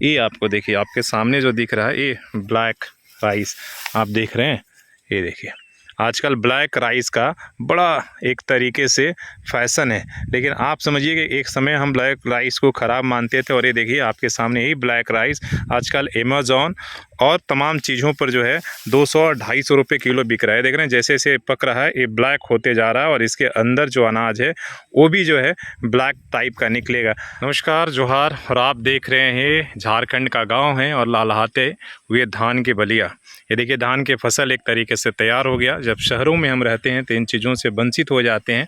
ये आपको देखिए आपके सामने जो दिख रहा है ये ब्लैक राइस आप देख रहे हैं। ये देखिए आजकल ब्लैक राइस का बड़ा एक तरीके से फैशन है, लेकिन आप समझिए कि एक समय हम ब्लैक राइस को ख़राब मानते थे और ये देखिए आपके सामने ही ब्लैक राइस आजकल अमेज़ॉन और तमाम चीज़ों पर जो है 200-250 रुपये किलो बिक रहा है। देख रहे हैं जैसे जैसे पक रहा है ये ब्लैक होते जा रहा है और इसके अंदर जो अनाज है वो भी जो है ब्लैक टाइप का निकलेगा। नमस्कार जोहार, और आप देख रहे हैं झारखंड का गाँव है और लहलहाते हुए धान के बलिया। ये देखिए धान की फसल एक तरीके से तैयार हो गया। जब शहरों में हम रहते हैं तो इन चीज़ों से वंचित हो जाते हैं,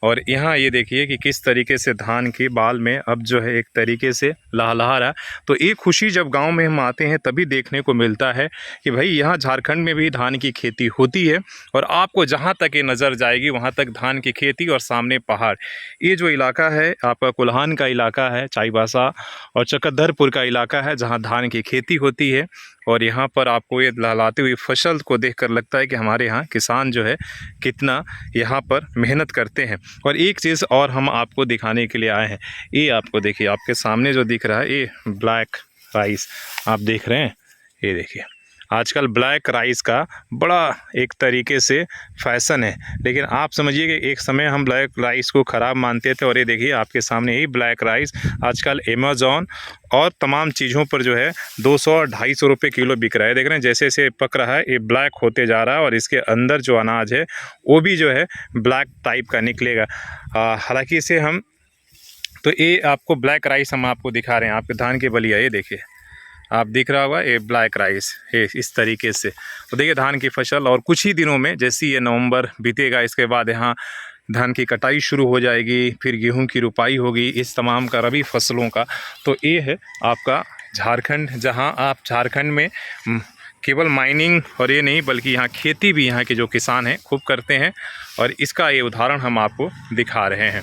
और यहाँ ये देखिए कि किस तरीके से धान के बाल में अब जो है एक तरीके से लहलहा रहा। तो एक खुशी जब गांव में हम आते हैं तभी देखने को मिलता है कि भाई यहाँ झारखंड में भी धान की खेती होती है, और आपको जहाँ तक ये नज़र जाएगी वहाँ तक धान की खेती और सामने पहाड़। ये जो इलाका है आपका कुल्हान का इलाका है, चाईबासा और चकधरपुर का इलाका है जहाँ धान की खेती होती है। और यहाँ पर आपको ये लहलाती हुई फसल को देखकर लगता है कि हमारे यहाँ किसान जो है कितना यहाँ पर मेहनत करते हैं। और एक चीज़ और हम आपको दिखाने के लिए आए हैं, ये आपको देखिए आपके सामने जो दिख रहा है ये ब्लैक राइस आप देख रहे हैं। ये देखिए आजकल ब्लैक राइस का बड़ा एक तरीके से फैशन है, लेकिन आप समझिए कि एक समय हम ब्लैक राइस को ख़राब मानते थे और ये देखिए आपके सामने ही ब्लैक राइस आजकल अमेज़ॉन और तमाम चीज़ों पर जो है 200-250 रुपये किलो बिक रहा है। देख रहे हैं जैसे जैसे पक रहा है ये ब्लैक होते जा रहा है और इसके अंदर जो अनाज है वो भी जो है ब्लैक टाइप का निकलेगा। हालांकि इसे हम तो ये आपको ब्लैक राइस हम आपको दिखा रहे हैं आपके धान के बलिया। ये देखिए आप दिख रहा होगा ये ब्लैक राइस है इस तरीके से। तो देखिए धान की फसल और कुछ ही दिनों में जैसे ये नवंबर बीतेगा इसके बाद यहाँ धान की कटाई शुरू हो जाएगी, फिर गेहूं की रुपाई होगी, इस तमाम का रबी फसलों का। तो ये है आपका झारखंड, जहां आप झारखंड में केवल माइनिंग और ये नहीं बल्कि यहाँ खेती भी यहाँ के जो किसान हैं खूब करते हैं, और इसका ये उदाहरण हम आपको दिखा रहे हैं।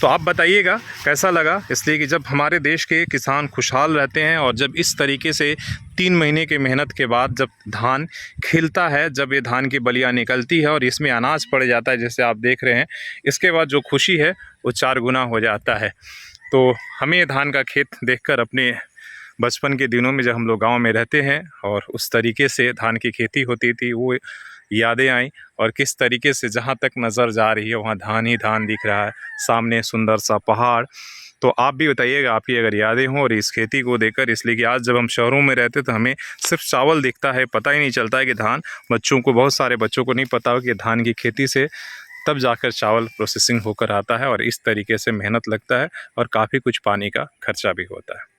तो आप बताइएगा कैसा लगा, इसलिए कि जब हमारे देश के किसान खुशहाल रहते हैं और जब इस तरीके से 3 महीने की मेहनत के बाद जब धान खिलता है, जब ये धान की बलिया निकलती है और इसमें अनाज पड़ जाता है जैसे आप देख रहे हैं, इसके बाद जो खुशी है वो 4 गुना हो जाता है। तो हमें ये धान का खेत देखकर अपने बचपन के दिनों में जब हम लोग गाँव में रहते हैं और उस तरीके से धान की खेती होती थी वो यादें आई, और किस तरीके से जहाँ तक नज़र जा रही है वहाँ धान ही धान दिख रहा है, सामने सुंदर सा पहाड़। तो आप भी बताइएगा आपकी अगर यादें हों और इस खेती को देखकर, इसलिए कि आज जब हम शहरों में रहते तो हमें सिर्फ चावल दिखता है, पता ही नहीं चलता है कि धान, बच्चों को बहुत सारे बच्चों को नहीं पता हो कि धान की खेती से तब जाकर चावल प्रोसेसिंग होकर आता है और इस तरीके से मेहनत लगता है और काफ़ी कुछ पानी का खर्चा भी होता है।